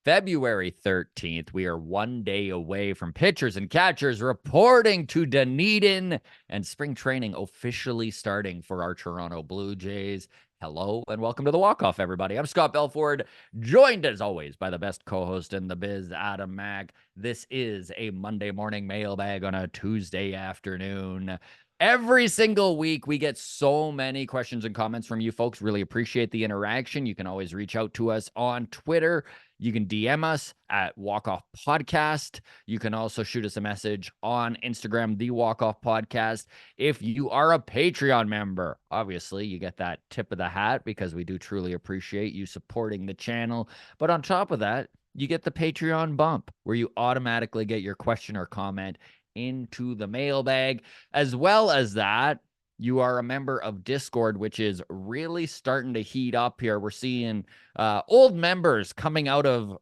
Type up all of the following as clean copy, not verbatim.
February 13th. We are 1 day away from pitchers and catchers reporting to Dunedin and spring training officially starting for our Toronto Blue Jays. Hello and welcome to the Walk-Off, everybody. I'm Scott Belford, joined as always by the best co-host in the biz, Adam Mack. This is a Monday morning mailbag on a Tuesday afternoon. Every single week, we get so many questions and comments from you folks. Really appreciate the interaction. You can always reach out to us on Twitter. You can DM us at Walk-Off Podcast. You can also shoot us a message on Instagram, The Walk-Off Podcast. If you are a Patreon member, obviously you get that tip of the hat because we do truly appreciate you supporting the channel. But on top of that, you get the Patreon bump where you automatically get your question or comment into the mailbag. As well as that, you are a member of Discord, which is really starting to heat up here. We're seeing old members coming out of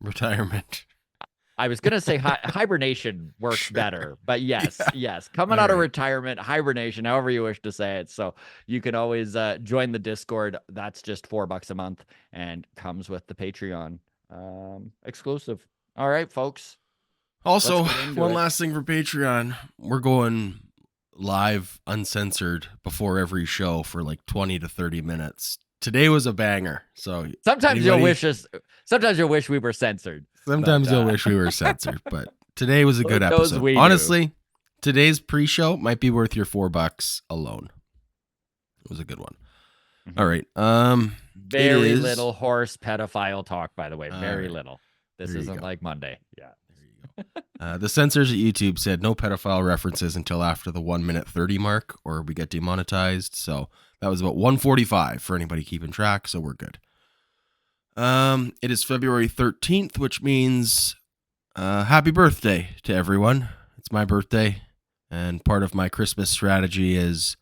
retirement. I was going to say hibernation works better, but yes, coming out of retirement, hibernation, however you wish to say it. So you can always join the Discord. That's just $4 a month and comes with the Patreon exclusive. All right, folks. Also, one last thing for Patreon. We're going live uncensored before every show for like 20 to 30 minutes. Today was a banger. So sometimes you'll wish we were censored. Sometimes you'll wish we were censored, but today was a good episode. Honestly, today's pre-show might be worth your $4 alone. It was a good one. Mm-hmm. All right. Very little horse pedophile talk, by the way. Very little. This isn't like Monday. Yeah. The censors at YouTube said no pedophile references until after the 1 minute 30 mark or we get demonetized. So that was about 1:45 for anybody keeping track. So we're good. It is February 13th, which means happy birthday to everyone. It's my birthday. And part of my Christmas strategy is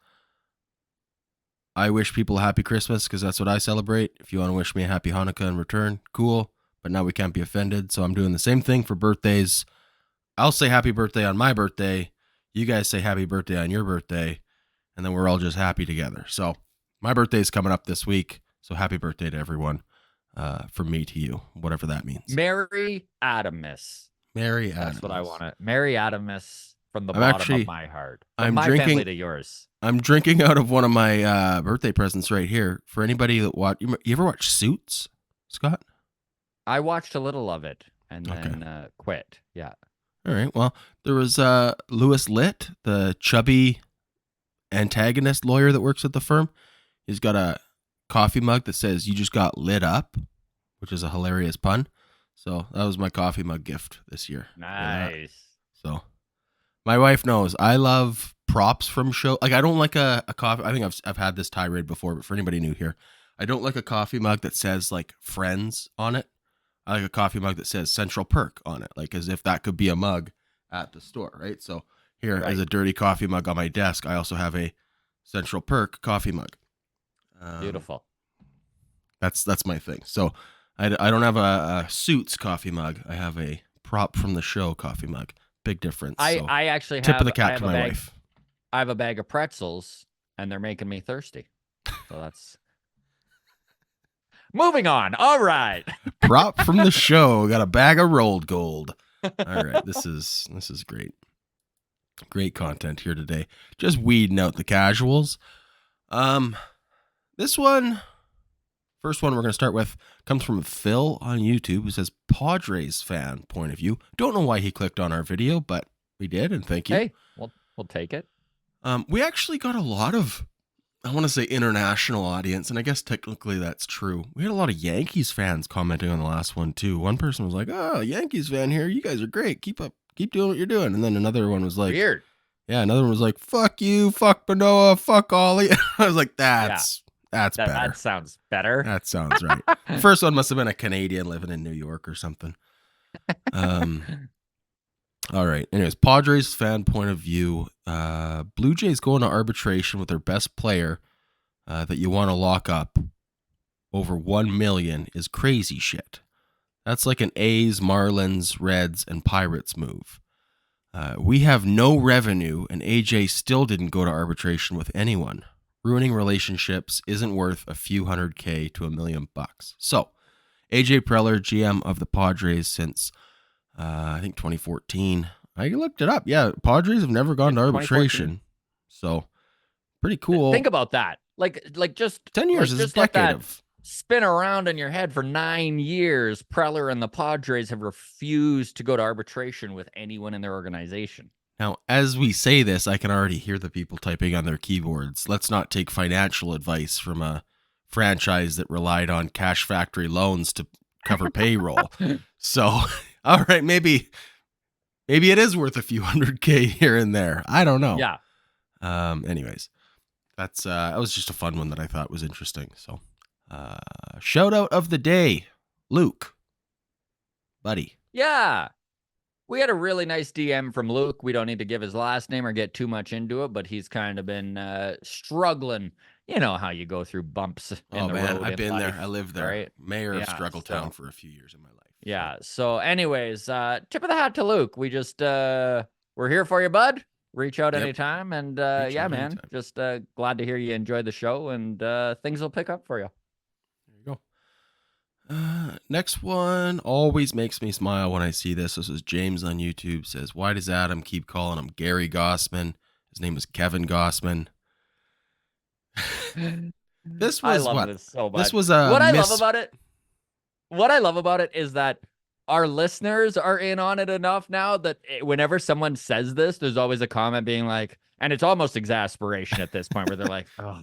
I wish people a happy Christmas because that's what I celebrate. If you want to wish me a happy Hanukkah in return, cool. But now we can't be offended. So I'm doing the same thing for birthdays. I'll say happy birthday on my birthday. You guys say happy birthday on your birthday. And then we're all just happy together. So my birthday is coming up this week. So happy birthday to everyone. From me to you, whatever that means. Merry Adamus. Merry Adamus. That's what I want to. Merry Adamus from the bottom of my heart. From my family to yours. I'm drinking out of one of my birthday presents right here. For anybody that you ever watch Suits, Scott? I watched a little of it and then quit. Yeah. All right. Well, there was Louis Litt, the chubby antagonist lawyer that works at the firm. He's got a coffee mug that says "You just got lit up," which is a hilarious pun. So that was my coffee mug gift this year. Nice. So my wife knows I love props from show. Like I don't like a coffee. I think I've had this tirade before, but for anybody new here, I don't like a coffee mug that says like Friends on it. I like a coffee mug that says Central Perk on it, like as if that could be a mug at the store, right? So here, as a dirty coffee mug on my desk, I also have a Central Perk coffee mug. Beautiful. That's my thing. So I don't have a Suits coffee mug. I have a prop from the show coffee mug. Big difference. I actually tip of the cap to my wife. I have a bag of pretzels, and they're making me thirsty. So that's... Moving on. All right. Prop from the show. Got a bag of rolled gold. All right. This is great. Great content here today. Just weeding out the casuals. This one, first one we're going to start with, comes from Phil on YouTube, who says, Padres fan point of view. Don't know why he clicked on our video, but we did, and thank you. Hey, we'll take it. We actually got a lot of, I want to say international audience, and I guess technically that's true. We had a lot of Yankees fans commenting on the last one too. One person was like, "Oh, Yankees fan here. You guys are great. Keep up. Keep doing what you're doing." And then another one was like, "Weird." Yeah, another one was like, "Fuck you, fuck Manoa, fuck Ollie." I was like, That's better. That sounds better. That sounds right. The first one must have been a Canadian living in New York or something. All right. Anyways, Padres fan point of view. Blue Jays going to arbitration with their best player that you want to lock up over $1 million is crazy shit. That's like an A's, Marlins, Reds, and Pirates move. We have no revenue, and AJ still didn't go to arbitration with anyone. Ruining relationships isn't worth a few $100K to $1 million. So, AJ Preller, GM of the Padres since I think 2014. I looked it up. Yeah, Padres have never gone to arbitration, so pretty cool. Think about that. Like just 10 years is a just let decade that of spin around in your head for 9 years. Preller and the Padres have refused to go to arbitration with anyone in their organization. Now, as we say this, I can already hear the people typing on their keyboards. Let's not take financial advice from a franchise that relied on cash factory loans to cover payroll. So, all right, maybe it is worth a few $100K here and there. I don't know. Yeah. Anyways, that was just a fun one that I thought was interesting. So, shout out of the day, Luke, buddy. Yeah. We had a really nice DM from Luke. We don't need to give his last name or get too much into it, but he's kind of been struggling. You know how you go through bumps in the road. I've been life, there. I lived there. right? Mayor of Struggletown for a few years in my life. Yeah. So anyways, tip of the hat to Luke. We just, we're here for you, bud. Reach out anytime. And yeah, man, anytime. Just glad to hear you enjoyed the show, and things will pick up for you. There you go. Next one always makes me smile when I see this. This is James on YouTube, says, why does Adam keep calling him Gary Gossman? His name is Kevin Gossman. This was I love what? This so much. This was a what I love about it is that our listeners are in on it enough now that whenever someone says this, there's always a comment being like, and it's almost exasperation at this point where they're like, oh,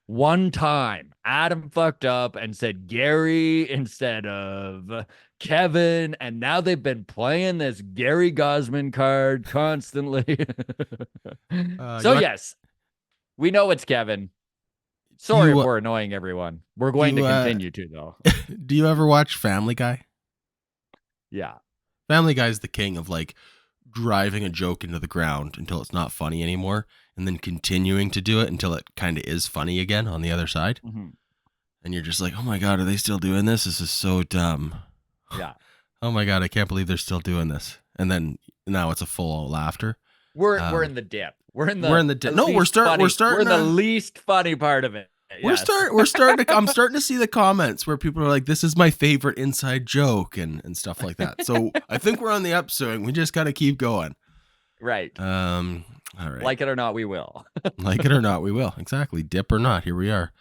one time Adam fucked up and said Gary instead of Kevin, and now they've been playing this Gary Gossman card constantly. So yes, we know it's Kevin. Sorry if we're annoying everyone. We're going to continue to, though. Do you ever watch Family Guy? Yeah. Family Guy's the king of like driving a joke into the ground until it's not funny anymore, and then continuing to do it until it kind of is funny again on the other side. Mm-hmm. And you're just like, oh my God, are they still doing this? This is so dumb. Yeah. Oh my God, I can't believe they're still doing this. And then now it's a full laughter. We're in the dip. We're in the dip. No, we're starting. We're the least funny part of it. We're starting to, I'm starting to see the comments where people are like, this is my favorite inside joke and stuff like that. So I think we're on the upswing. We just got to keep going. Right. All right. Like it or not, we will. Like it or not, we will. Exactly. Dip or not, here we are.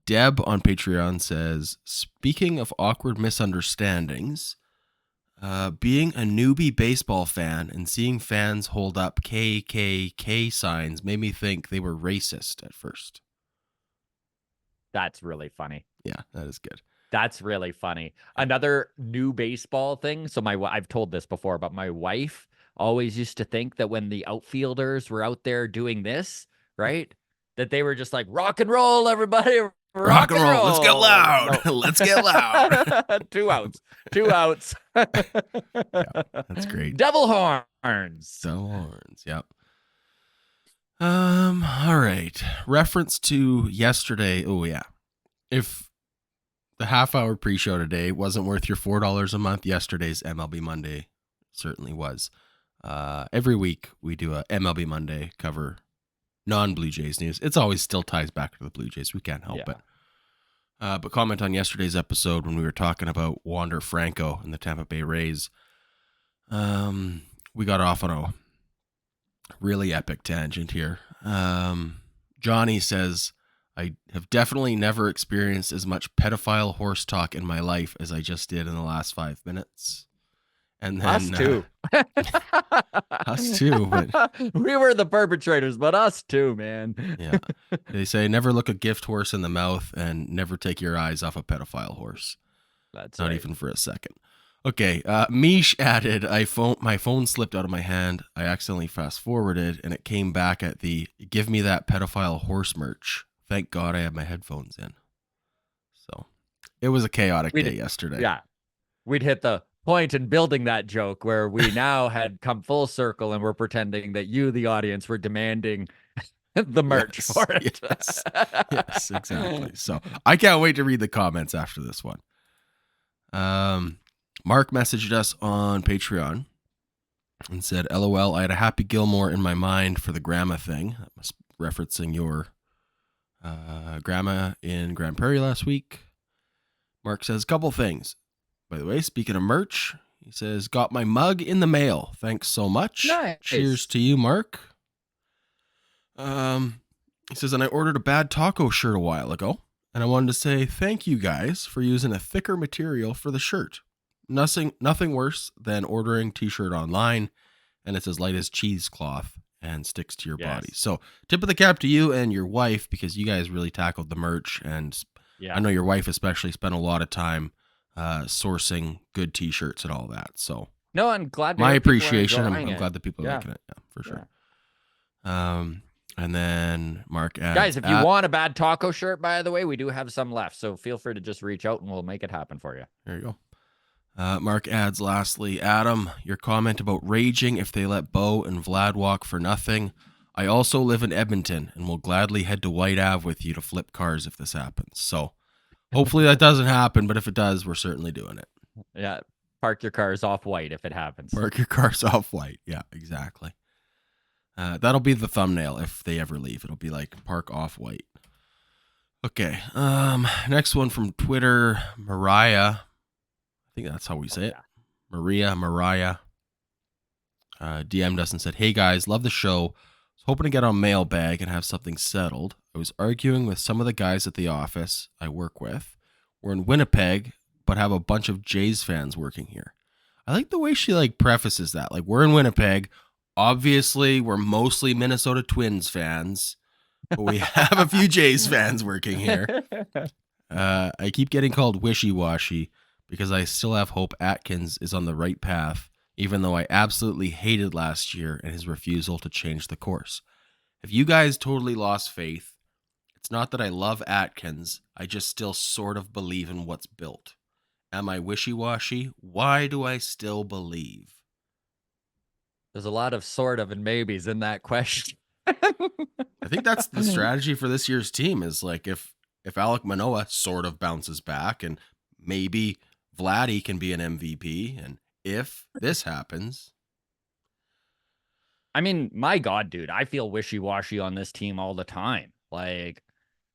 Deb on Patreon says, speaking of awkward misunderstandings, being a newbie baseball fan and seeing fans hold up KKK signs made me think they were racist at first. That's really funny. Yeah, that is good. That's really funny. Another new baseball thing. So I've told this before, but my wife always used to think that when the outfielders were out there doing this, right, that they were just like, rock and roll, everybody. Rock and roll. Let's get loud. No. Let's get loud. 2 outs. 2 outs. Yeah, that's great. Devil horns. Devil horns. Yep. All right. Reference to yesterday. Oh yeah. If the half-hour pre-show today wasn't worth your $4 a month, yesterday's MLB Monday certainly was. Every week we do a MLB Monday cover non-Blue Jays news. It's always still ties back to the Blue Jays. We can't help it. But comment on yesterday's episode when we were talking about Wander Franco and the Tampa Bay Rays. We got off on a really epic tangent here. Johnny says, I have definitely never experienced as much pedophile horse talk in my life as I just did in the last 5 minutes. And then, us too. Us too. But we were the perpetrators, but us too, man. Yeah. They say never look a gift horse in the mouth and never take your eyes off a pedophile horse. That's not right. even for a second. Okay. Mish added, my phone slipped out of my hand. I accidentally fast forwarded and it came back at the give me that pedophile horse merch. Thank God I had my headphones in. So it was a chaotic day yesterday. Yeah. We'd hit the point in building that joke where we now had come full circle and we're pretending that you, the audience, were demanding the merch for it. Yes, exactly. So I can't wait to read the comments after this one. Mark messaged us on Patreon and said, LOL, I had a Happy Gilmore in my mind for the grandma thing. That was referencing your Grandma in Grand Prairie last week. Mark says a couple things. By the way, speaking of merch, he says, got my mug in the mail. Thanks so much. Nice. Cheers to you, Mark. He says, and I ordered a Bad Taco shirt a while ago, and I wanted to say thank you guys for using a thicker material for the shirt. Nothing worse than ordering t-shirt online, and it's as light as cheesecloth and sticks to your body. So tip of the cap to you and your wife, because you guys really tackled the merch, and I know your wife especially spent a lot of time sourcing good t-shirts and all that. So no, I'm glad. My appreciation. I'm glad that people are liking it. Yeah, for sure. And then Mark adds, guys, if you want a Bad Taco shirt, by the way, we do have some left. So feel free to just reach out and we'll make it happen for you. There you go. Mark adds, lastly, Adam, your comment about raging if they let Bo and Vlad walk for nothing. I also live in Edmonton and will gladly head to White Ave with you to flip cars if this happens. So hopefully that doesn't happen, but if it does, we're certainly doing it. Yeah. Park your cars off White if it happens. Park your cars off White. Yeah, exactly. That'll be the thumbnail if they ever leave. It'll be like park off White. Okay. Next one from Twitter, Mariah. I think that's how we say it. Mariah. DM'd us and said, hey guys, love the show. Was hoping to get on Mailbag and have something settled. I was arguing with some of the guys at the office I work with. We're in Winnipeg, but have a bunch of Jays fans working here. I like the way she prefaces that. We're in Winnipeg. Obviously, we're mostly Minnesota Twins fans, but we have a few Jays fans working here. I keep getting called wishy-washy because I still have hope Atkins is on the right path, even though I absolutely hated last year and his refusal to change the course. If you guys totally lost faith, it's not that I love Atkins, I just still sort of believe in what's built. Am I wishy-washy? Why do I still believe? There's a lot of sort of and maybes in that question. I think that's the strategy for this year's team is if Alek Manoah sort of bounces back and maybe Vladdy can be an MVP, and if this happens. I mean, my God, dude, I feel wishy-washy on this team all the time.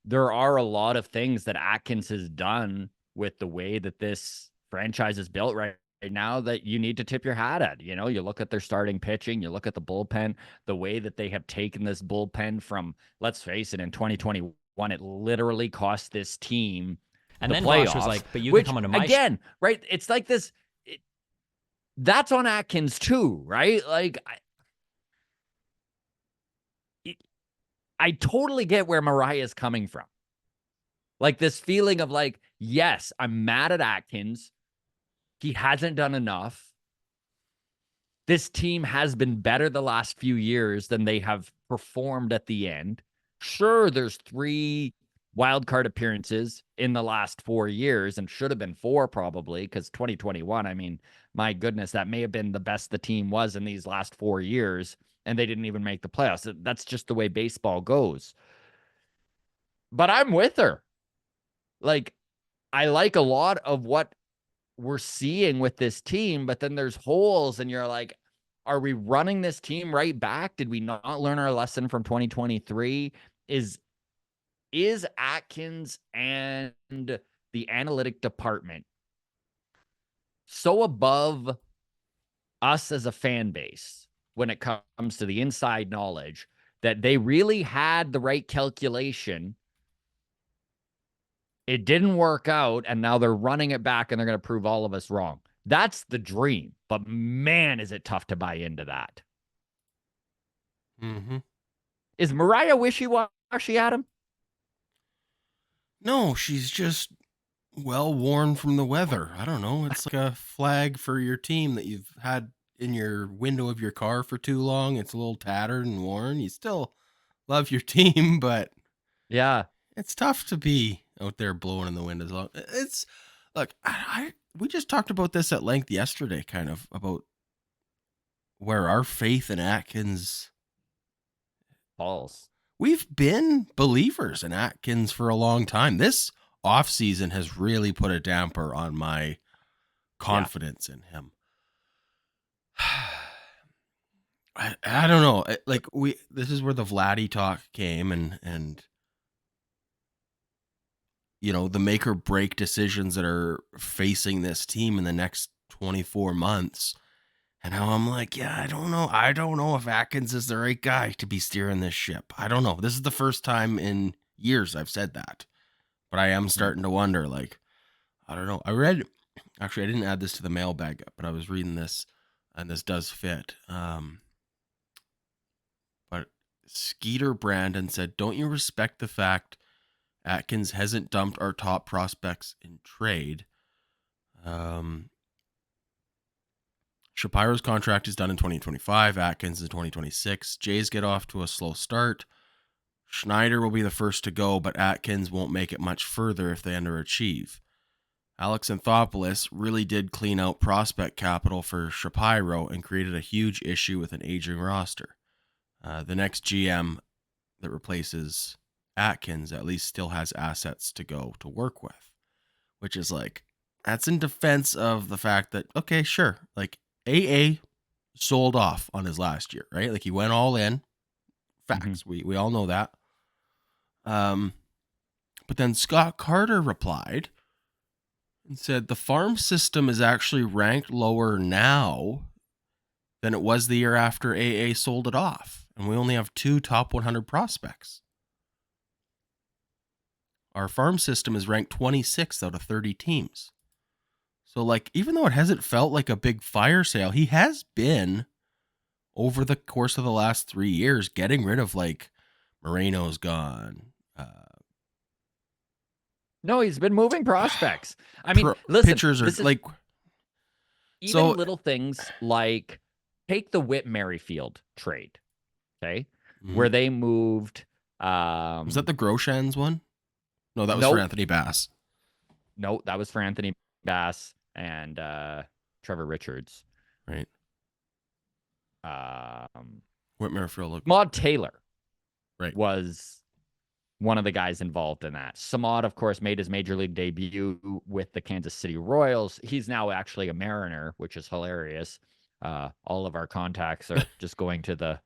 There are a lot of things that Atkins has done with the way that this franchise is built right now that you need to tip your hat at. You look at their starting pitching, you look at the bullpen, the way that they have taken this bullpen from, let's face it, in 2021, it literally cost this team and then playoffs. Bosch was like, but you can come into my again, right? It's like this. That's on Atkins too, right? I totally get where Mariah is coming from. This feeling of yes, I'm mad at Atkins. He hasn't done enough. This team has been better the last few years than they have performed at the end. Sure, there's 3 wildcard appearances in the last 4 years, and should have been 4 probably, because 2021, I mean, my goodness, that may have been the best the team was in these last 4 years, and they didn't even make the playoffs. That's just the way baseball goes. But I'm with her. I like a lot of what we're seeing with this team, but then there's holes, and you're like, are we running this team right back? Did we not learn our lesson from 2023? Is Atkins and the analytic department so above us as a fan base when it comes to the inside knowledge that they really had the right calculation? It didn't work out, and now they're running it back, and they're going to prove all of us wrong. That's the dream, but man, is it tough to buy into that. Mm-hmm. Is Mariah wishy-washy, Adam? No, she's just well worn from the weather. I don't know. It's like a flag for your team that you've had in your window of your car for too long. It's a little tattered and worn. You still love your team, but yeah, it's tough to be out there blowing in the wind as well. It's look, we just talked about this at length yesterday, kind of about where our faith in Atkins falls. We've been believers in Atkins for a long time. This offseason has really put a damper on my confidence in him. I don't know. This is where the Vladdy talk came, and the make or break decisions that are facing this team in the next 24 months. And now I'm like, yeah, I don't know. I don't know if Atkins is the right guy to be steering this ship. I don't know. This is the first time in years I've said that. But I am starting to wonder, like, I don't know. Actually, I didn't add this to the mailbag, but I was reading this, and this does fit. But Skeeter Brandon said, don't you respect the fact Atkins hasn't dumped our top prospects in trade? Shapiro's contract is done in 2025. Atkins in 2026. Jays get off to a slow start. Schneider will be the first to go, but Atkins won't make it much further if they underachieve. Alex Anthopoulos really did clean out prospect capital for Shapiro and created a huge issue with an aging roster. The next GM that replaces Atkins at least still has assets to go to work with, which is like, that's in defense of the fact that, okay, sure, like AA sold off on his last year, right? Like he went all in. Facts. We all know that. But then Scott Carter replied and said the farm system is actually ranked lower now than it was the year after AA sold it off. And we only have 2 top 100 prospects. Our farm system is ranked 26th out of 30 teams. So, like, even though it hasn't felt like a big fire sale, he has been, over the course of the last 3 years, getting rid of, like, Moreno's gone. No, he's been moving prospects. I mean, listen, pitchers are like, even little things like take the Whit Merrifield trade, okay, where they moved. Was that the Groshans one? No, that was for Anthony Bass. No, that was for Anthony Bass and Trevor Richards. Right. Whit Merrifield. Samad Taylor, right, was one of the guys involved in that. Samad, of course, made his major league debut with the Kansas City Royals. He's now actually a Mariner, which is hilarious. All of our contacts are just going to the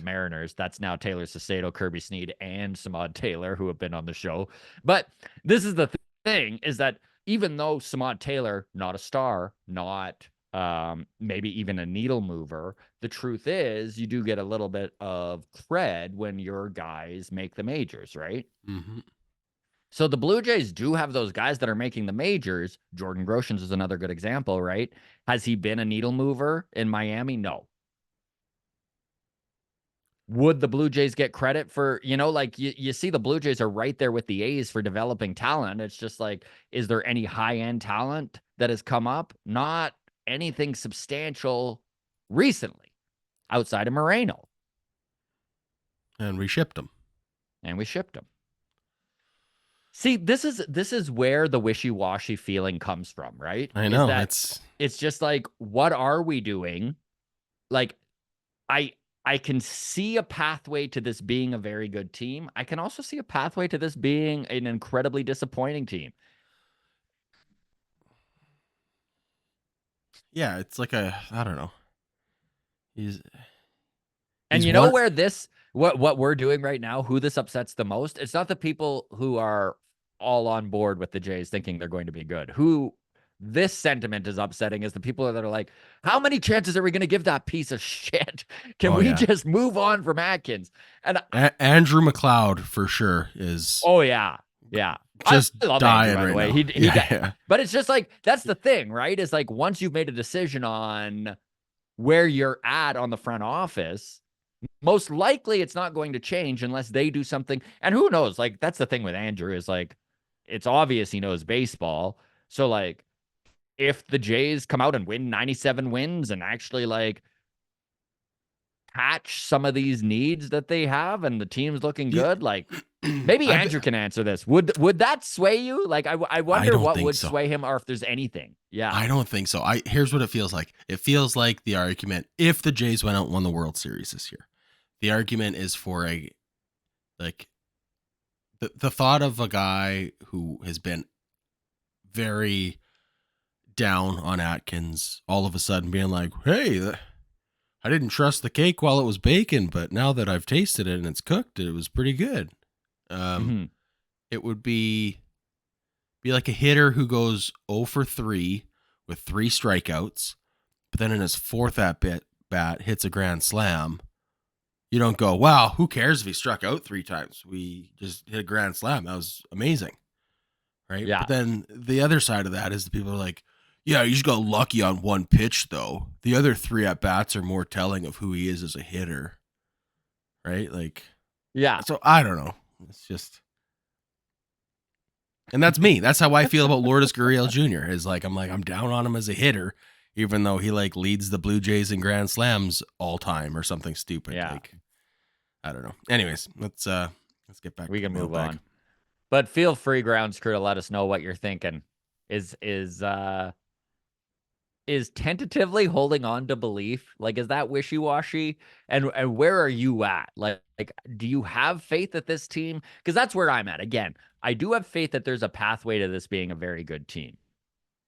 Mariners. That's now Taylor Sacedo, Kirby Snead, and Samad Taylor, who have been on the show. But this is the thing, is that even though Samad Taylor, not a star, not maybe even a needle mover, the truth is you do get a little bit of cred when your guys make the majors, right? So the Blue Jays do have those guys that are making the majors. Jordan Groshans is another good example, right? Has he been a needle mover in Miami? No. Would the Blue Jays get credit for, like you see the Blue Jays are right there with the A's for developing talent. It's just like, is there any high-end talent that has come up? Not anything substantial recently outside of Moreno. And we shipped him. See, this is where the wishy-washy feeling comes from, right? I know. It's just like, what are we doing? Like, I can see a pathway to this being a very good team. I can also see a pathway to this being an incredibly disappointing team. Yeah, it's like I don't know. Where this, what we're doing right now, who this upsets the most? It's not the people who are all on board with the Jays thinking they're going to be good. Who this sentiment is upsetting is the people that are like, how many chances are we going to give that piece of shit? Can we just move on from Atkins? And Andrew McLeod for sure is. Oh yeah. Yeah. Just dying Andrew, right now. He But it's just like, that's the thing, right? Is like, once you've made a decision on where you're at on the front office, most likely it's not going to change unless they do something. And who knows? Like, that's the thing with Andrew is like, it's obvious he knows baseball. So like, if the Jays come out and win 97 wins and actually like patch some of these needs that they have and the team's looking good, like maybe Andrew can answer this. Would that sway you? Like, I wonder what would sway him, or if there's anything. Yeah. I don't think so. Here's what it feels like. It feels like the argument, if the Jays went out and won the World Series this year, the argument is for the thought of a guy who has been very down on Atkins all of a sudden being like, hey, I didn't trust the cake while it was baking, but now that I've tasted it and it's cooked, it was pretty good. It would be Be like a hitter who goes 0 for 3 with 3 strikeouts, but then in his fourth bat hits a grand slam. You don't go, wow, who cares if he struck out 3 times? We just hit a grand slam. That was amazing. Right? Yeah. But then the other side of that is the people are like, yeah, you just got lucky on 1 pitch, though. The other 3 at-bats are more telling of who he is as a hitter. Right? Like, Yeah. so I don't know. It's just... And that's me. That's how I feel about Lourdes Gurriel Jr. Is like, I'm down on him as a hitter, even though he like leads the Blue Jays in grand slams all time or something stupid. Yeah. Like, I don't know. Anyways, let's get back. We to can the move mailbag. on. But feel free, Grounds Crew, to let us know what you're thinking. Is tentatively holding on to belief, like, is that wishy-washy? And where are you at? Like, do you have faith that this team, because that's where I'm at. Again, I do have faith that there's a pathway to this being a very good team.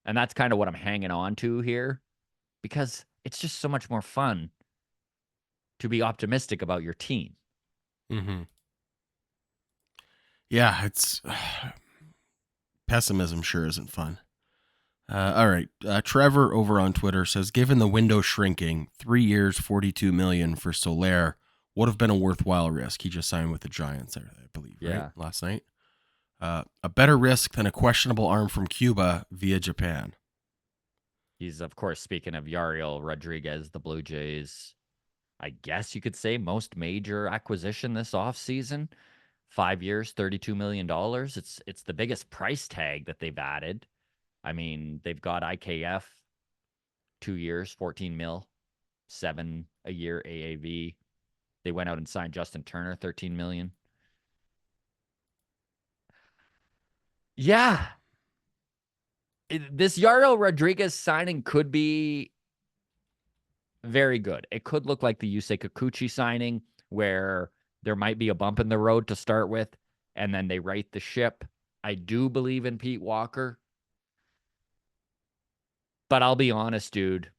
And that's kind of what I'm hanging on to here, because it's just so much more fun to be optimistic about your team. Mm-hmm. Yeah, it's pessimism sure isn't fun. All right. Trevor over on Twitter says, given the window shrinking, 3 years, $42 million for Soler would have been a worthwhile risk. He just signed with the Giants, I believe, right? Last night. A better risk than a questionable arm from Cuba via Japan. He's, of course, speaking of Yariel Rodriguez, the Blue Jays, I guess you could say most major acquisition this offseason. 5 years, $32 million. It's the biggest price tag that they've added. I mean, they've got IKF 2 years, 14 mil, 7 a year AAV. They went out and signed Justin Turner, 13 million. Yeah. This Yariel Rodriguez signing could be very good. It could look like the Yusei Kikuchi signing, where there might be a bump in the road to start with, and then they right the ship. I do believe in Pete Walker. But I'll be honest, dude.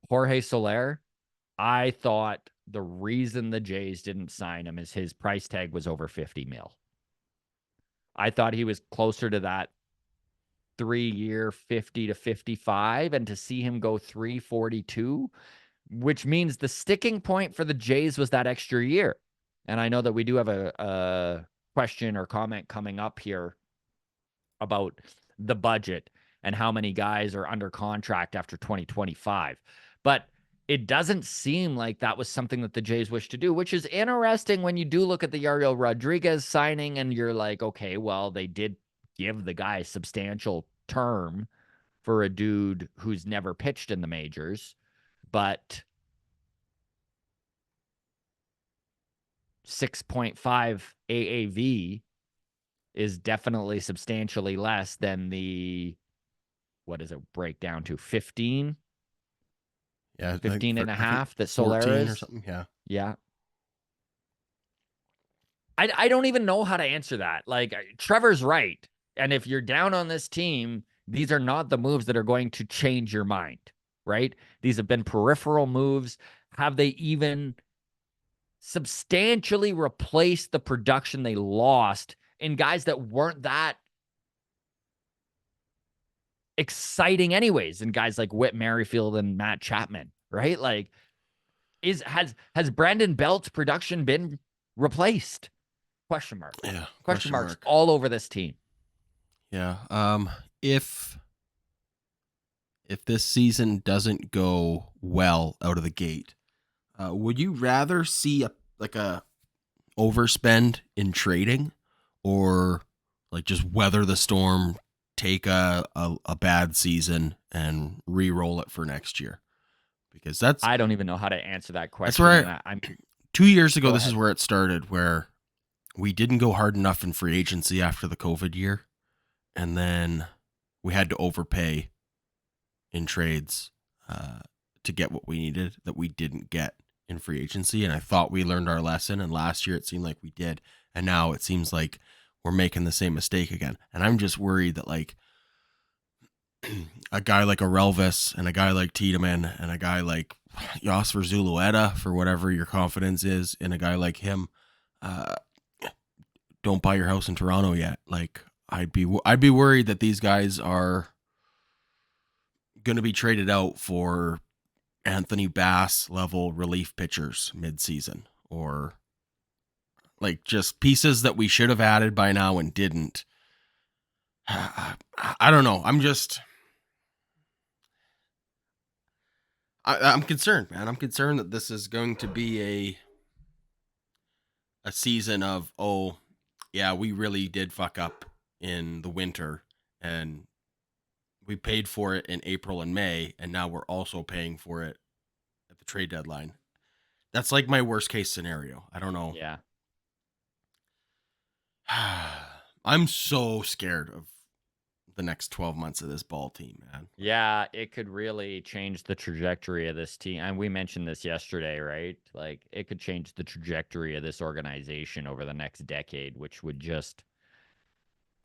Jorge Soler, I thought the reason the Jays didn't sign him is his price tag was over 50 mil. I thought he was closer to that 3 year 50 to 55, and to see him go 342, which means the sticking point for the Jays was that extra year. And I know that we do have a question or comment coming up here about the budget and how many guys are under contract after 2025. But it doesn't seem like that was something that the Jays wish to do, which is interesting when you do look at the Yariel Rodriguez signing and you're like, okay, well, they did give the guy a substantial term for a dude who's never pitched in the majors, but 6.5 AAV is definitely substantially less than the, what does it break down to, 15? Yeah, 15 and a half that Soler is? or something, yeah. Yeah. I don't even know how to answer that. Like, Trevor's right. And if you're down on this team, these are not the moves that are going to change your mind, right? These have been peripheral moves. Have they even substantially replaced the production they lost in guys that weren't that exciting anyways, and guys like Whit Merrifield and Matt Chapman, right? Like, has Brandon Belt's production been replaced? Question mark. Yeah. Question marks all over this team. Yeah. If this season doesn't go well out of the gate, would you rather see a overspend in trading, or like just weather the storm, take a bad season and re-roll it for next year? Because I don't even know how to answer that question. That's where I'm 2 years ago, this is where it started, where we didn't go hard enough in free agency after the COVID year, and then we had to overpay in trades to get what we needed that we didn't get in free agency. And I thought we learned our lesson, and last year it seemed like we did, and now it seems like we're making the same mistake again. And I'm just worried that, like, a guy like Arelvis and a guy like Tiedemann and a guy like Yosfer Zulueta, for whatever your confidence is in a guy like him, don't buy your house in Toronto yet. Like, I'd be worried that these guys are going to be traded out for Anthony Bass level relief pitchers mid-season, or like just pieces that we should have added by now and didn't. I don't know. I'm concerned, man. I'm concerned that this is going to be a season of, oh, yeah, we really did fuck up in the winter and we paid for it in April and May, and now we're also paying for it at the trade deadline. That's like my worst case scenario. I don't know. Yeah. I'm so scared of the next 12 months of this ball team, man. Yeah, it could really change the trajectory of this team. And we mentioned this yesterday, right? Like, it could change the trajectory of this organization over the next decade, which would just,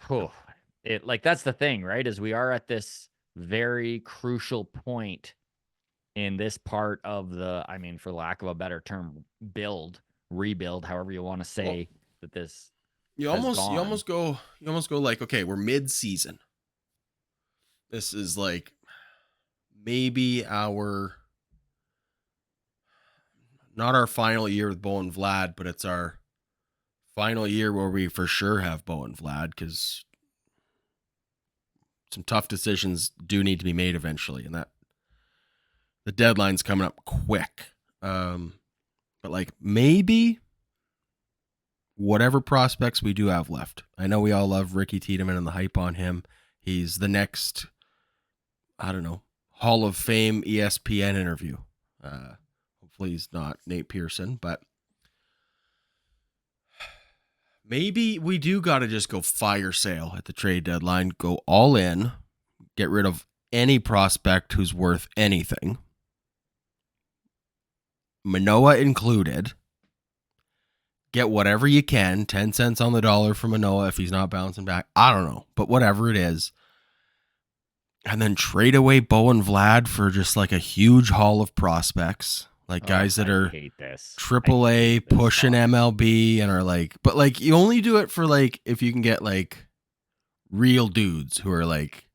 that's the thing, right? Is we are at this very crucial point in this part of the, I mean, for lack of a better term, rebuild, however you want to say that this. You almost go like, okay, we're mid-season. This is like maybe not our final year with Bo and Vlad, but it's our final year where we for sure have Bo and Vlad, because some tough decisions do need to be made eventually, and that the deadline's coming up quick. But like maybe whatever prospects we do have left. I know we all love Ricky Tiedemann and the hype on him. He's the next, I don't know, Hall of Fame ESPN interview. Hopefully he's not Nate Pearson, but maybe we do got to just go fire sale at the trade deadline, go all in, get rid of any prospect who's worth anything, Manoah included. Get whatever you can, 10 cents on the dollar for Manoah if he's not bouncing back. I don't know, but whatever it is. And then trade away Bo and Vlad for just like a huge haul of prospects. Like guys that are AAA pushing MLB and are like, but like you only do it for like if you can get like real dudes who are like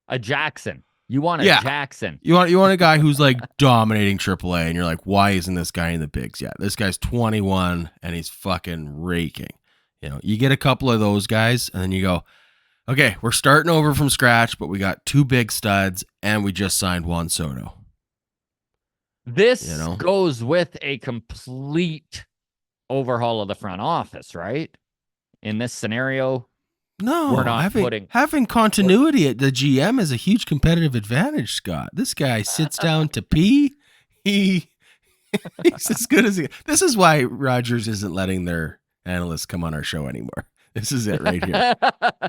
a Jackson. You want a Jackson. You want a guy who's like dominating AAA, and you're like, why isn't this guy in the bigs yet? This guy's 21 and he's fucking raking. You know, you get a couple of those guys, and then you go, okay, we're starting over from scratch, but we got two big studs, and we just signed Juan Soto. This goes with a complete overhaul of the front office, right? In this scenario. No, we're not having continuity at the GM is a huge competitive advantage, Scott. This guy sits down to pee. He's as good as he. This is why Rogers isn't letting their analysts come on our show anymore. This is it right here.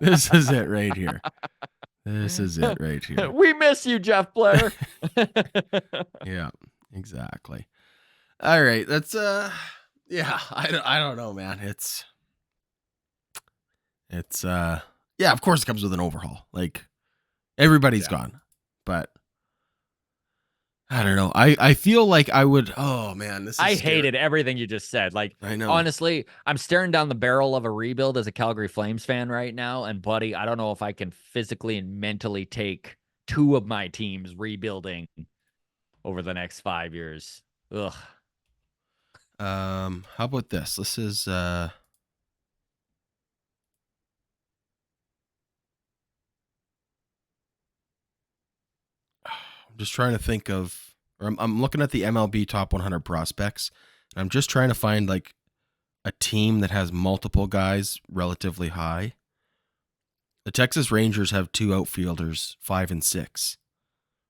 This is it right here. This is it right here. We miss you, Jeff Blair. Yeah, exactly. All right, that's yeah. I don't know, man. It's yeah, of course it comes with an overhaul. Like everybody's gone. But I don't know. I feel like I would I hated everything you just said. Like I know. Honestly, I'm staring down the barrel of a rebuild as a Calgary Flames fan right now. And buddy, I don't know if I can physically and mentally take two of my teams rebuilding over the next 5 years. Ugh. How about this? This is just trying to think of, or I'm looking at the MLB top 100 prospects, and I'm just trying to find like a team that has multiple guys relatively high. The Texas Rangers have two outfielders, 5 and 6.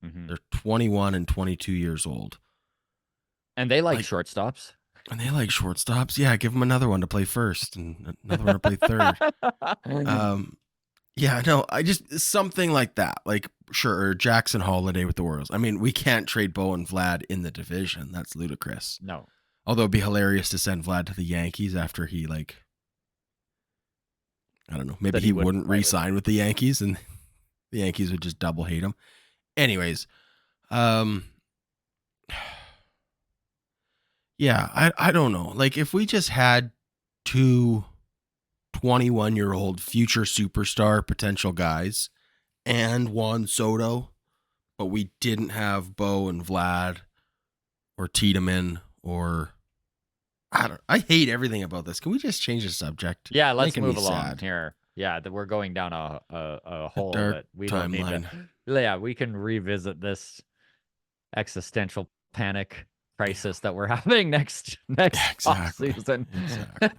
Mm-hmm. They're 21 and 22 years old. And they like shortstops. And they like shortstops. Yeah, give them another one to play first and another one to play third. Yeah, no, I just something like that. Like, sure, Jackson Holiday with the Orioles. I mean, we can't trade Bo and Vlad in the division. That's ludicrous. No. Although it'd be hilarious to send Vlad to the Yankees after he, like, I don't know, maybe he wouldn't re-sign with the Yankees and the Yankees would just double hate him. Anyways, yeah, I don't know. Like, if we just had two 21-year-old future superstar potential guys and Juan Soto, but we didn't have Bo and Vlad or Tiedemann or I hate everything about this. Can we just change the subject? Yeah, let's Making move me along sad. here. Yeah, we're going down a hole dark that we don't need to. Yeah, we can revisit this existential panic crisis that we're having next Exactly. offseason. Exactly.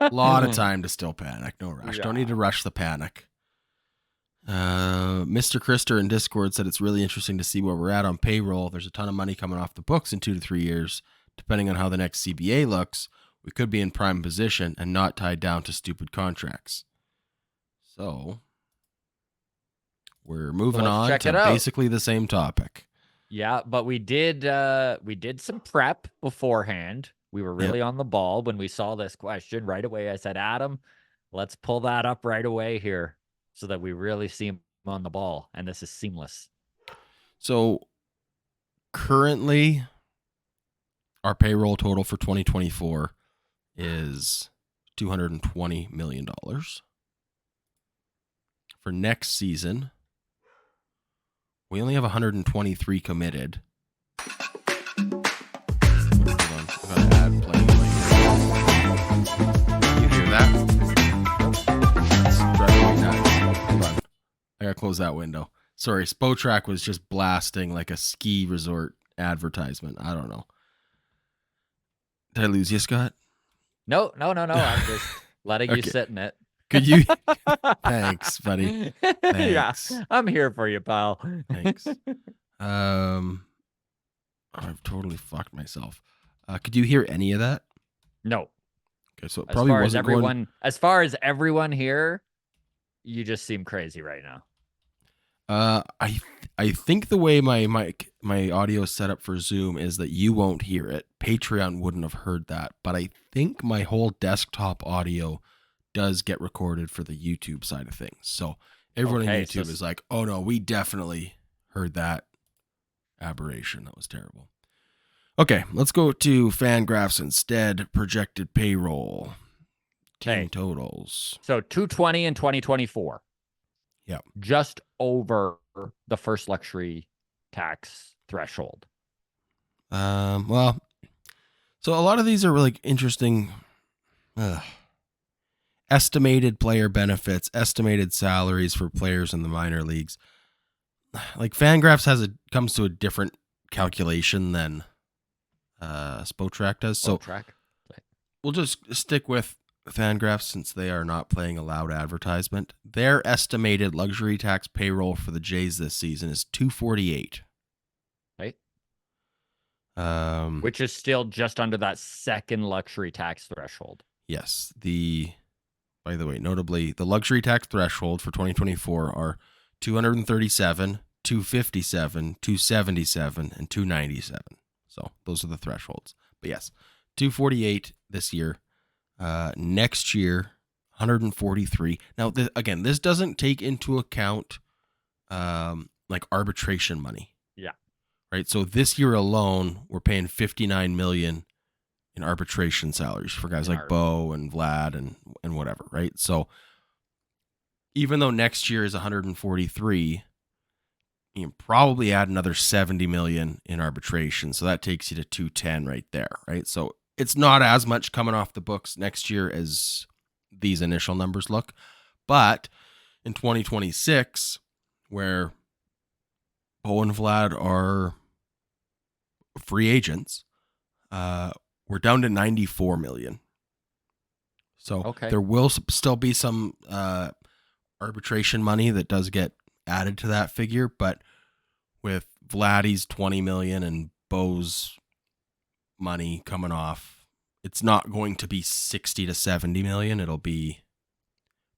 A lot of time to still panic. No rush. Yeah. Don't need to rush the panic. Mr. Krister in Discord said it's really interesting to see where we're at on payroll. There's a ton of money coming off the books in 2 to 3 years. Depending on how the next CBA looks, we could be in prime position and not tied down to stupid contracts. So we're moving on to basically the same topic. Yeah, but we did some prep beforehand. We were really on the ball when we saw this question right away. I said, Adam, let's pull that up right away here so that we really see him on the ball. And this is seamless. So currently, our payroll total for 2024 is $220 million. For next season, we only have 123 committed. Hold on, I've got an ad playing right here. You hear that? That's driving me nuts. Hold on. I gotta close that window. Sorry, Spotrack was just blasting like a ski resort advertisement. I don't know. Did I lose you, Scott? No. I'm just letting you sit in it. Could you? Thanks, buddy. Thanks. Yeah, I'm here for you, pal. Thanks. I've totally fucked myself. Could you hear any of that? No. Okay, so it probably wasn't going. As far as everyone here, you just seem crazy right now. I think the way my audio is set up for Zoom is that you won't hear it. Patreon wouldn't have heard that, but I think my whole desktop audio does get recorded for the YouTube side of things. So everyone on YouTube is like, "Oh no, we definitely heard that aberration. That was terrible." Okay, let's go to Fangraphs instead. Projected payroll, team totals. So 220 in 2024. Yeah, just over the first luxury tax threshold. Well, so a lot of these are like interesting. Estimated player benefits, estimated salaries for players in the minor leagues. Like Fangraphs comes to a different calculation than Spotrack does. So we'll just stick with Fangraphs since they are not playing a loud advertisement. Their estimated luxury tax payroll for the Jays this season is $248. Right. Which is still just under that second luxury tax threshold. Yes. By the way, notably, the luxury tax threshold for 2024 are 237, 257, 277, and 297. So those are the thresholds. But yes, 248 this year. Next year, 143. Now, again, this doesn't take into account like arbitration money. Yeah. Right. So this year alone, we're paying $59 million in arbitration salaries for guys like Bo and Vlad and whatever. Right. So even though next year is 143, you can probably add another 70 million in arbitration. So that takes you to 210 right there. Right. So it's not as much coming off the books next year as these initial numbers look. But in 2026, where Bo and Vlad are free agents, we're down to 94 million. So there will still be some arbitration money that does get added to that figure. But with Vladdy's 20 million and Bo's money coming off, it's not going to be 60 to 70 million. It'll be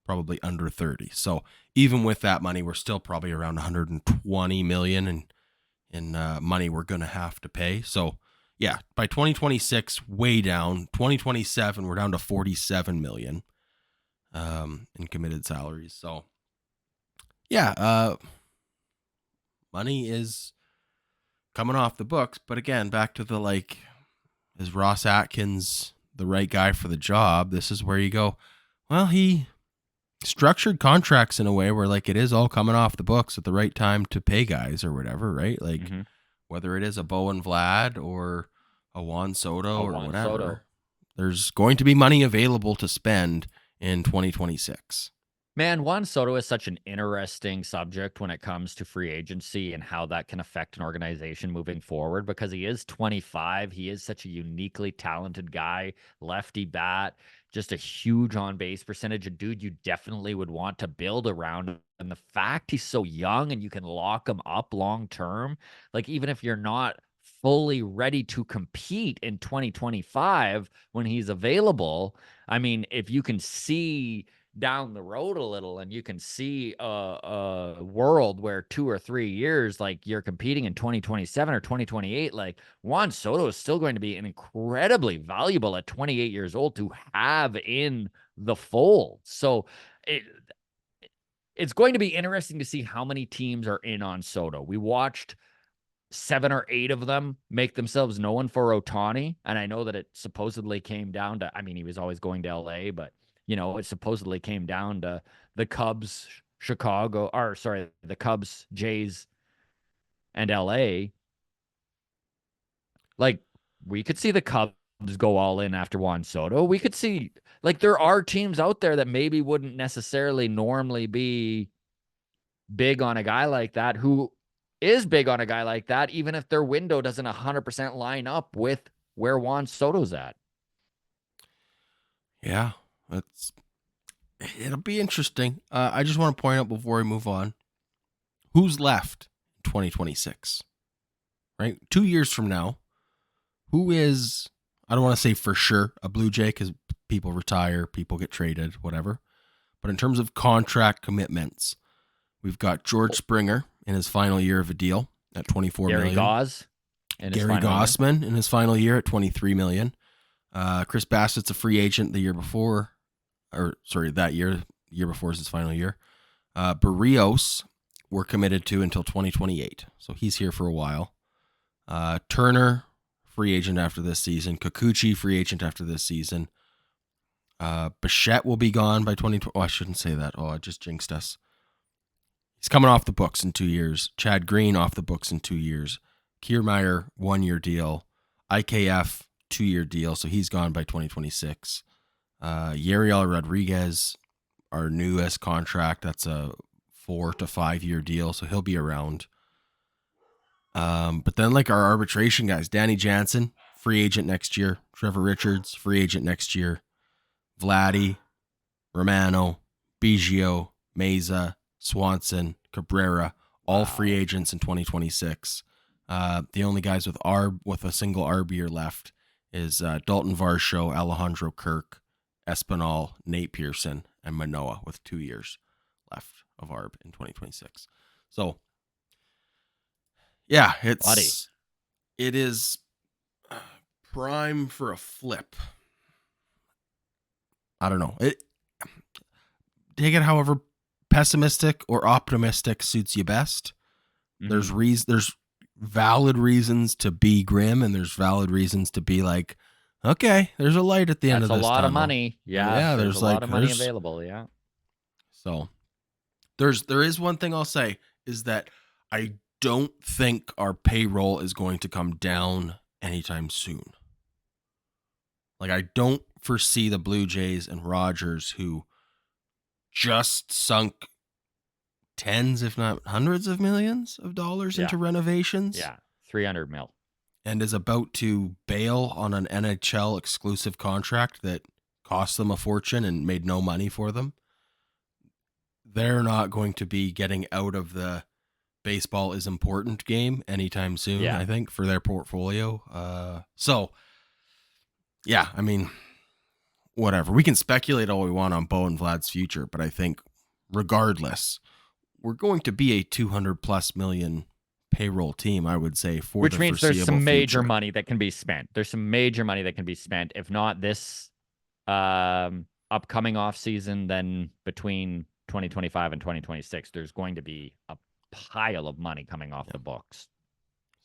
probably under 30. So even with that money, we're still probably around 120 million in money we're going to have to pay. So yeah, by 2026, way down. 2027, we're down to 47 million in committed salaries. So yeah, money is coming off the books. But again, back to the is Ross Atkins the right guy for the job? This is where you go, Well, he structured contracts in a way where like it is all coming off the books at the right time to pay guys or whatever, right? Like Mm-hmm. whether it is a Bo and Vlad or a Juan Soto A or Juan whatever, Soto. there's going to be money available to spend in 2026. Man, Juan Soto is such an interesting subject when it comes to free agency and how that can affect an organization moving forward because he is 25. He is such a uniquely talented guy, lefty bat, just a huge on base percentage, a dude you definitely would want to build around. And the fact he's so young and you can lock him up long term, like even if you're not fully ready to compete in 2025 when he's available, I mean, if you can see down the road a little and you can see a world where 2 or 3 years like you're competing in 2027 or 2028, like Juan Soto is still going to be an incredibly valuable at 28 years old to have in the fold. So it's going to be interesting to see how many teams are in on Soto. We watched 7 or 8 of them make themselves known for Ohtani. And I know that it supposedly came down to, I mean, he was always going to LA, but, it supposedly came down to the Cubs, the Cubs, Jays, and LA. Like, we could see the Cubs go all in after Juan Soto. We could see, like, there are teams out there that maybe wouldn't necessarily normally be big on a guy like that who is big on a guy like that, even if their window doesn't 100% line up with where Juan Soto's at. Yeah, it'll be interesting. I just want to point out before we move on, who's left in 2026, right? 2 years from now, who is, I don't want to say for sure a Blue Jay because people retire, people get traded, whatever. But in terms of contract commitments, we've got George Springer in his final year of a deal at $24 million. Gary Gossman in his final year at $23 million. Chris Bassett's a free agent the year before, that year before is his final year. Barrios we're committed to until 2028, so he's here for a while. Turner, free agent after this season. Kikuchi, free agent after this season. Bichette will be gone by 2020. Oh, I shouldn't say that. Oh, I just jinxed us. He's coming off the books in 2 years. Chad Green off the books in 2 years. Kiermaier, 1-year deal. IKF, 2-year deal, so he's gone by 2026. Yariel Rodriguez, our newest contract, that's a 4 to 5 year deal, so he'll be around. But then like our arbitration guys, Danny Jansen, free agent next year. Trevor Richards, free agent next year. Vladdy, Romano, Biggio, Meza, Swanson, Cabrera, all free agents in 2026. The only guys with a single ARB year left is Dalton Varsho, Alejandro Kirk, Espinal, Nate Pearson, and Manoah with 2 years left of ARB in 2026. So, yeah, it is prime for a flip. I don't know. Take it however pessimistic or optimistic suits you best. Mm-hmm. There's valid reasons to be grim, and there's valid reasons to be like, okay, there's a light at the end of this tunnel. That's a lot of money. Yeah, there's a lot of money available. Yeah. So there is one thing I'll say is that I don't think our payroll is going to come down anytime soon. Like, I don't foresee the Blue Jays and Rogers, who just sunk tens, if not hundreds of millions of dollars into renovations. Yeah, 300 mil. And is about to bail on an NHL exclusive contract that cost them a fortune and made no money for them. They're not going to be getting out of the baseball is important game anytime soon, I think, for their portfolio. So, yeah, I mean, whatever. We can speculate all we want on Bo and Vlad's future, but I think regardless, we're going to be a 200+ million payroll team, I would say, for which the means there's some major future. money that can be spent. There's some major money that can be spent. If not this upcoming offseason, then between 2025 and 2026, there's going to be a pile of money coming off the books.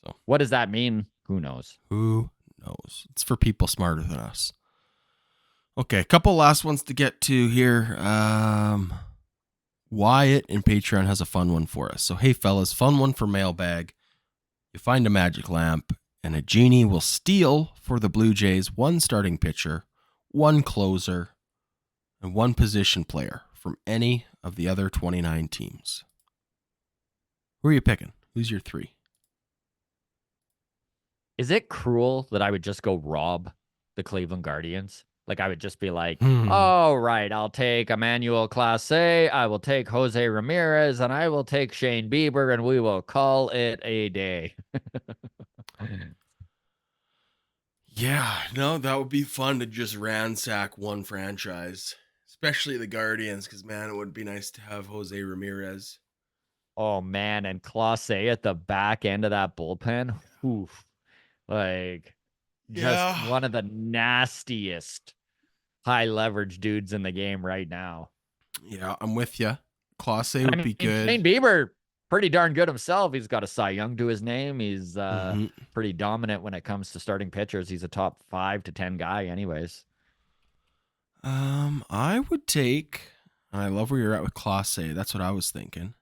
So what does that mean? Who knows? Who knows? It's for people smarter than us. Okay, a couple last ones to get to here. Wyatt in Patreon has a fun one for us. So, hey, fellas, fun one for Mailbag. You find a magic lamp, and a genie will steal for the Blue Jays one starting pitcher, one closer, and one position player from any of the other 29 teams. Who are you picking? Who's your three? Is it cruel that I would just go rob the Cleveland Guardians? Like I would just be like, oh, right, I'll take Emmanuel Clase, I will take Jose Ramirez, and I will take Shane Bieber, and we will call it a day. Yeah, no, that would be fun to just ransack one franchise, especially the Guardians, because, man, it would be nice to have Jose Ramirez. Oh, man, and Clase at the back end of that bullpen. Oof. Like, just one of the nastiest high leverage dudes in the game right now. Yeah, I'm with you. Clase would be good. Shane Bieber, pretty darn good himself. He's got a Cy Young to his name. He's pretty dominant when it comes to starting pitchers. He's a top 5 to 10 guy anyways. I would take, I love where you're at with Clase. That's what I was thinking.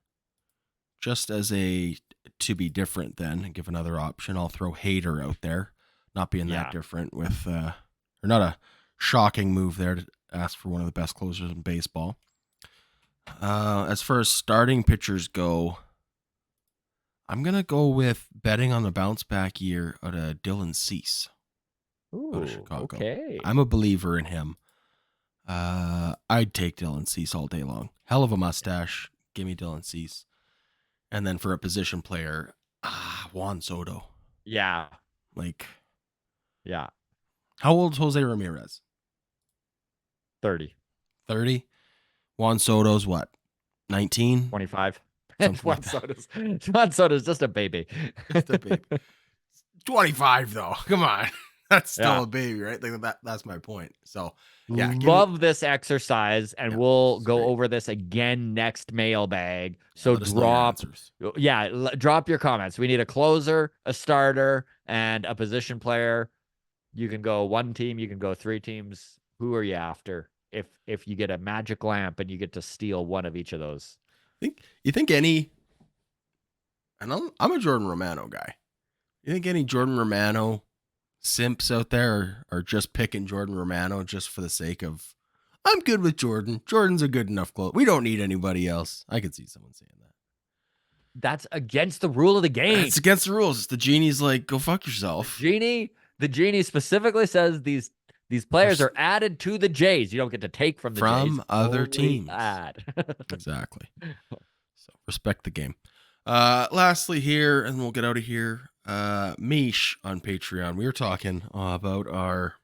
Just as a to be different then and give another option, I'll throw Hader out there. Not being that different with, or not a shocking move there to ask for one of the best closers in baseball. As far as starting pitchers go, I'm going to go with betting on the bounce back year of Dylan Cease. Out of Chicago. Okay. I'm a believer in him. I'd take Dylan Cease all day long. Hell of a mustache. Give me Dylan Cease. And then for a position player, Juan Soto. Yeah. Yeah. How old's Jose Ramirez? 30. 30? Juan Soto's what? 19? 25. Juan Soto's just a baby. Just a baby. 25 though. Come on. That's still a baby, right? That's my point. So, yeah. Love this exercise, and we'll go over this again next mailbag. So drop your comments. We need a closer, a starter, and a position player. You can go one team, you can go 3 teams. Who are you after? If you get a magic lamp and you get to steal one of each of those. You think any, and I'm a Jordan Romano guy. You think any Jordan Romano simps out there are just picking Jordan Romano just for the sake of, I'm good with Jordan. Jordan's a good enough close. We don't need anybody else. I could see someone saying that. That's against the rule of the game. It's against the rules. The genie's like, go fuck yourself. The genie specifically says these players are added to the Jays. You don't get to take from the Jays. Other teams. Exactly. So respect the game. Lastly here, and we'll get out of here. Mish on Patreon. We were talking about our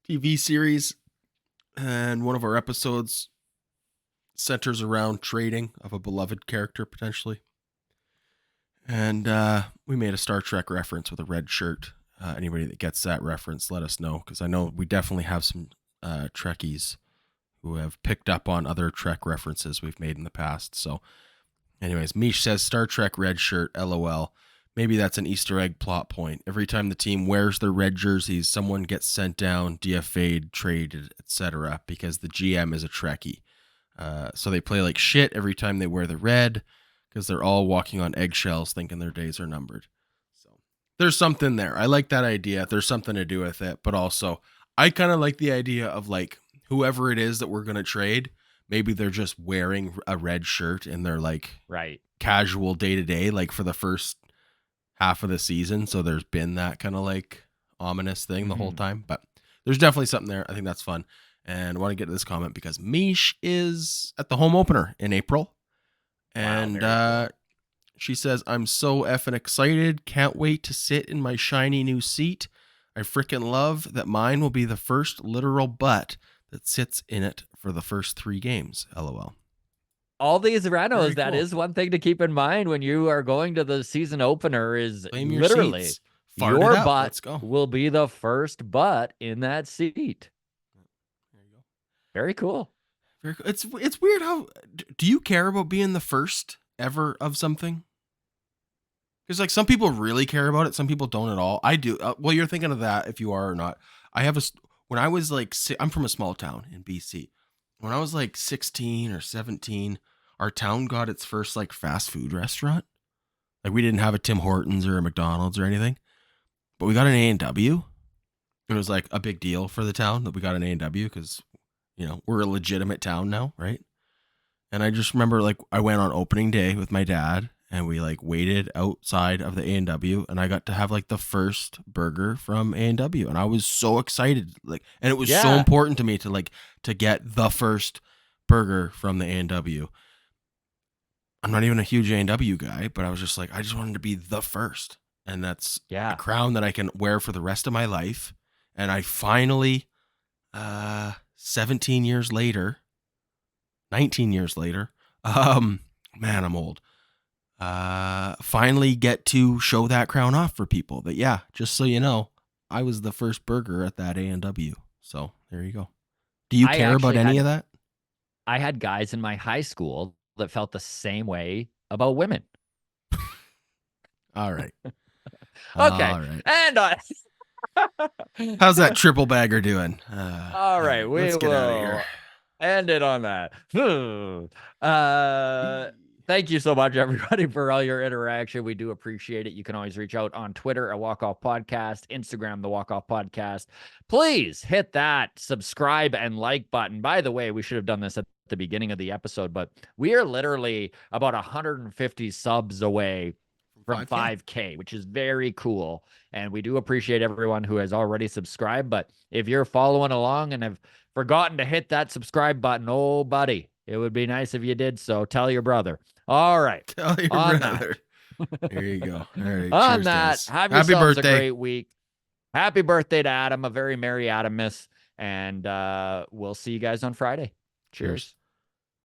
TV series, and one of our episodes centers around trading of a beloved character potentially. And we made a Star Trek reference with a red shirt. Anybody that gets that reference, let us know, because I know we definitely have some Trekkies who have picked up on other Trek references we've made in the past. So anyways, Mish says Star Trek red shirt, LOL. Maybe that's an Easter egg plot point. Every time the team wears their red jerseys, someone gets sent down, DFA'd, traded, etc. because the GM is a Trekkie. So they play like shit every time they wear the red because they're all walking on eggshells thinking their days are numbered. So there's something there. I like that idea. There's something to do with it. But also, I kind of like the idea of like whoever it is that we're going to trade, maybe they're just wearing a red shirt and they're like casual day to day, like for the first half of the season. So there's been that kind of like ominous thing the whole time. But there's definitely something there. I think that's fun. And I want to get to this comment because Mish is at the home opener in April. And she says, I'm so effing excited. Can't wait to sit in my shiny new seat. I freaking love that mine will be the first literal butt that sits in it for the first 3 games. LOL. All these renos, that is one thing to keep in mind when you are going to the season opener is literally your butt will be the first butt in that seat. There you go. Very cool. Very cool. It's weird how, do you care about being the first ever of something? Because like some people really care about it. Some people don't at all. I do. Well, you're thinking of that if you are or not. when I was like, I'm from a small town in BC. When I was like 16 or 17, our town got its first like fast food restaurant. Like we didn't have a Tim Hortons or a McDonald's or anything, but we got an A&W. It was like a big deal for the town that we got an A&W because, we're a legitimate town now, right? And I just remember like I went on opening day with my dad and we like waited outside of the A&W and I got to have like the first burger from A&W and I was so excited, like, and it was so Yeah. important to me to get the first burger from the A&W. I'm not even a huge A&W guy, but I was just like, I just wanted to be the first. And that's a crown that I can wear for the rest of my life. And I finally, 17 years later, 19 years later, man, I'm old. Finally get to show that crown off for people. That, yeah, just so you know, I was the first burger at that A&W. So there you go. Do you care about any of that? I had guys in my high school that felt the same way about women. All right. Okay. All right. And how's that triple bagger doing? All right. Let's get out of here. End it on that. Thank you so much, everybody, for all your interaction. We do appreciate it. You can always reach out on Twitter at Walk Off Podcast, Instagram, the Walk Off Podcast. Please hit that subscribe and like button. By the way, we should have done this at the beginning of the episode, but we are literally about 150 subs away from 5K, which is very cool. And we do appreciate everyone who has already subscribed. But if you're following along and have forgotten to hit that subscribe button, oh, buddy, it would be nice if you did so. Tell your brother. All right. Tell your brother. There you go. All right. On that, have yourselves a great week. Happy birthday to Adam. A very merry Adamus. And we'll see you guys on Friday. Cheers.